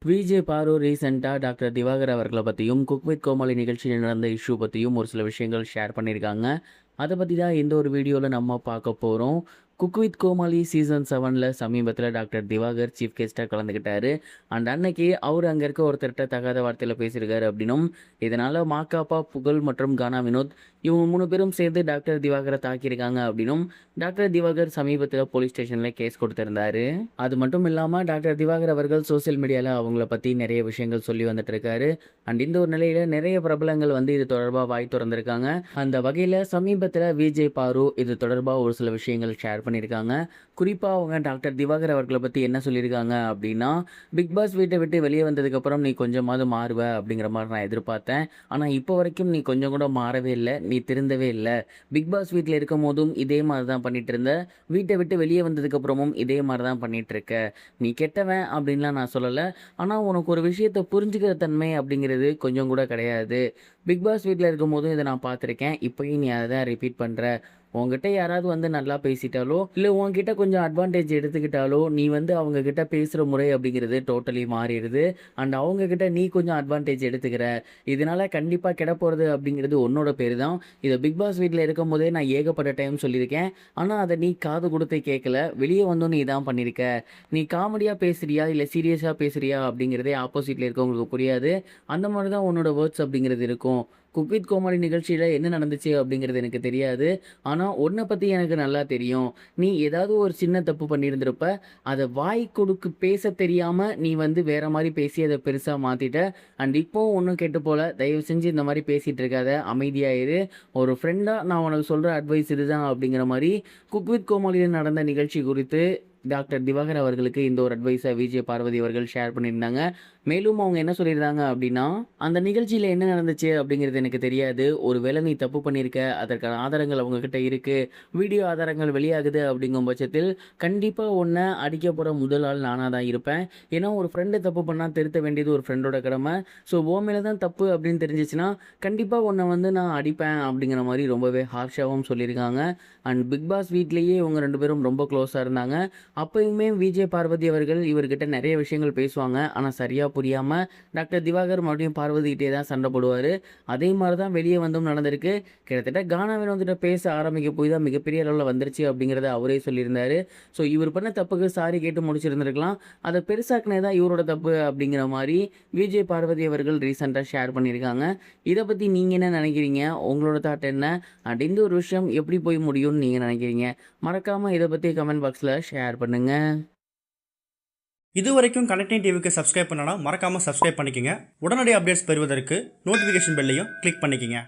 VJ பாரு ரீசெண்டாக doctor Diwakar அவர்களை பற்றியும் குக் வித் கோமாளி நிகழ்ச்சியில் நடந்த இஷ்யூ பற்றியும் ஒரு சில விஷயங்கள் ஷேர் பண்ணியிருக்காங்க. அதை பற்றி தான் இந்த ஒரு வீடியோவில் நம்ம பார்க்க போகிறோம். குக் வித் கோமாளி சீசன் 7ல் சமீபத்தில் டாக்டர் திவாகர் சீஃப் கெஸ்ட்டாக கலந்துக்கிட்டாரு. அண்ட் அன்னைக்கு அவர் அங்கே இருக்க ஒருத்தர்கிட்ட தகாத வார்த்தையில் பேசியிருக்காரு அப்படின்னும், இதனால் மாக்காப்பா, புகழ் மற்றும் கானா வினோத் இவங்க 3 பேரும் சேர்ந்து டாக்டர் திவாகரை தாக்கியிருக்காங்க அப்படின்னும் டாக்டர் திவாகர் சமீபத்தில் போலீஸ் ஸ்டேஷனில் கேஸ் கொடுத்திருந்தாரு. அது மட்டும் இல்லாமல் டாக்டர் திவாகர் அவர்கள் சோசியல் மீடியாவில் அவங்கள பற்றி நிறைய விஷயங்கள் சொல்லி வந்துட்டு இருக்காரு. அண்ட் இந்த ஒரு நிலையில் நிறைய பிரபலங்கள் இது தொடர்பாக வாய் திறந்திருக்காங்க. அந்த வகையில் சமீபத்தில் விஜே பாரு இது தொடர்பாக ஒரு சில விஷயங்கள் ஷேர் பண்ணியிருக்காங்க. குறிப்பாக அவங்க டாக்டர் திவாகர் அவர்களை பற்றி என்ன சொல்லியிருக்காங்க அப்படின்னா, பிக் பாஸ் வீட்டை விட்டு வெளியே வந்ததுக்கப்புறம் நீ கொஞ்சமாவது மாறுவ அப்படிங்கிற மாதிரி நான் எதிர்பார்த்தேன். ஆனால் இப்போ வரைக்கும் நீ கொஞ்சம் கூட மாறவே இல்லை, நீ திருந்தவே இல்லை. பிக் பாஸ் வீட்டில் இருக்கும் போதும் இதே மாதிரி தான் பண்ணிட்டு இருந்த, வீட்டை விட்டு வெளியே வந்ததுக்கப்புறமும் இதே மாதிரி தான் பண்ணிட்டு இருக்க. நீ கெட்டவன் அப்படின்லாம் நான் சொல்லலை, ஆனால் உனக்கு ஒரு விஷயத்தை புரிஞ்சுக்கிற தன்மை அப்படிங்கிறது கொஞ்சம் கூட கிடையாது. பிக் பாஸ் வீட்டில் இருக்கும் போதும் இதை நான் பார்த்துருக்கேன், இப்போயும் நீ அதை தான் ரிப்பீட் பண்ணுற. உங்ககிட்ட யாராவது நல்லா பேசிட்டாலோ இல்லை உங்ககிட்ட கொஞ்சம் அட்வான்டேஜ் எடுத்துக்கிட்டாலோ நீ அவங்கக்கிட்ட பேசுகிற முறை அப்படிங்கிறது டோட்டலி மாறிடுது. அண்ட் அவங்கக்கிட்ட நீ கொஞ்சம் அட்வான்டேஜ் எடுத்துக்கிற, இதனால் கண்டிப்பாக கெட போகிறது அப்படிங்கிறது உன்னோட பேர் தான். இதை பிக் பாஸ் வீட்டில் இருக்கும் போதே நான் ஏகப்பட்ட டைம் சொல்லியிருக்கேன், ஆனால் அதை நீ காது கொடுத்து கேட்கல. வெளியே வந்தோன்னு இதான் பண்ணியிருக்க. நீ காமெடியாக பேசுகிறியா இல்லை சீரியஸாக பேசுகிறியா அப்படிங்கிறதே ஆப்போசிட்டில் இருக்கவங்களுக்கு புரியாது. அந்த மாதிரி தான் உன்னோட வேர்ட்ஸ் அப்படிங்கிறது இருக்கும். குக் வித் கோமாளி நிகழ்ச்சியில் என்ன நடந்துச்சு அப்படிங்கிறது எனக்கு தெரியாது, ஆனால் உன்னை பற்றி எனக்கு நல்லா தெரியும். நீ ஏதாவது ஒரு சின்ன தப்பு பண்ணியிருந்திருப்ப, அதை வாய் கொடுக்கு பேச தெரியாமல் நீ வேறு மாதிரி பேசி அதை பெருசாக மாற்றிட்ட. அண்ட் இப்போவும் ஒன்றும் கெட்டு போல, தயவு செஞ்சு இந்த மாதிரி பேசிகிட்டு இருக்காத, அமைதியாயிரு. ஒரு ஃப்ரெண்டாக நான் உனக்கு சொல்கிற அட்வைஸ் இதுதான் அப்படிங்கிற மாதிரி குக் வித் கோமாளியில் நடந்த நிகழ்ச்சி குறித்து டாக்டர் திவாகர் அவர்களுக்கு இந்த ஒரு அட்வைஸை விஜய் பார்வதி அவர்கள் ஷேர் பண்ணியிருந்தாங்க. மேலும் அவங்க என்ன சொல்லியிருந்தாங்க அப்படின்னா, அந்த நிகழ்ச்சியில் என்ன நடந்துச்சு அப்படிங்கிறது எனக்கு தெரியாது. ஒரு வேளை நீ தப்பு பண்ணியிருக்க, அதற்கான ஆதாரங்கள் அவங்கக்கிட்ட இருக்குது, வீடியோ ஆதாரங்கள் வெளியாகுது அப்படிங்கும் பட்சத்தில் கண்டிப்பாக உன்னை அடிக்க போகிற முதல் ஆள் நானாக தான் இருப்பேன். ஏன்னா ஒரு ஃப்ரெண்டு தப்பு பண்ணால் திருத்த வேண்டியது ஒரு ஃப்ரெண்டோட கடமை. ஸோ ஓ மேலே தான் தப்பு அப்படின்னு தெரிஞ்சிச்சுன்னா கண்டிப்பாக உன்னை நான் அடிப்பேன் அப்படிங்கிற மாதிரி ரொம்பவே ஹார்ஷாகவும் சொல்லியிருக்காங்க. அண்ட் பிக் பாஸ் வீட்லேயே இவங்க 2 பேரும் ரொம்ப க்ளோஸாக இருந்தாங்க. அப்பயுமே விஜய் பார்வதி அவர்கள் இவர்கிட்ட நிறைய விஷயங்கள் பேசுவாங்க, ஆனால் சரியாக புரியாமல் டாக்டர் திவாகர் மறுபடியும் பார்வதிக்கிட்டே தான் சண்டை போடுவார். அதே மாதிரி தான் வெளியே வந்தும் நடந்திருக்கு. கிட்டத்தட்ட கானா வினோத்திட்ட பேச ஆரம்பிக்க போய் தான் மிகப்பெரிய அளவில் வந்துருச்சு அப்படிங்கிறத அவரே சொல்லியிருந்தார். ஸோ இவர் பண்ண தப்புக்கு சாரி கேட்டு முடிச்சிருந்துருக்கலாம், அதை பெருசாக்குனே தான் இவரோட தப்பு அப்படிங்கிற மாதிரி விஜய் பார்வதி அவர்கள் ரீசெண்டாக ஷேர் பண்ணியிருக்காங்க. இதை பற்றி நீங்கள் என்ன நினைக்கிறீங்க? உங்களோட தாட் என்ன? அண்ட் இந்த ஒரு விஷயம் எப்படி போய் முடியும்னு நீங்கள் நினைக்கிறீங்க? மறக்காமல் இதை பற்றி கமெண்ட் பாக்ஸில் ஷேர் பண்ணுங்க. இது வரைக்கும் கனெக்டிங் டிவிக்கு சப்ஸ்கிரைப் பண்ணனா மறக்காம சப்ஸ்கிரைப் பண்ணிக்கங்க. உடனடி அப்டேட்ஸ் பெறுவதற்கு நோட்டிஃபிகேஷன் பெல்லையும் கிளிக் பண்ணிக்கங்க.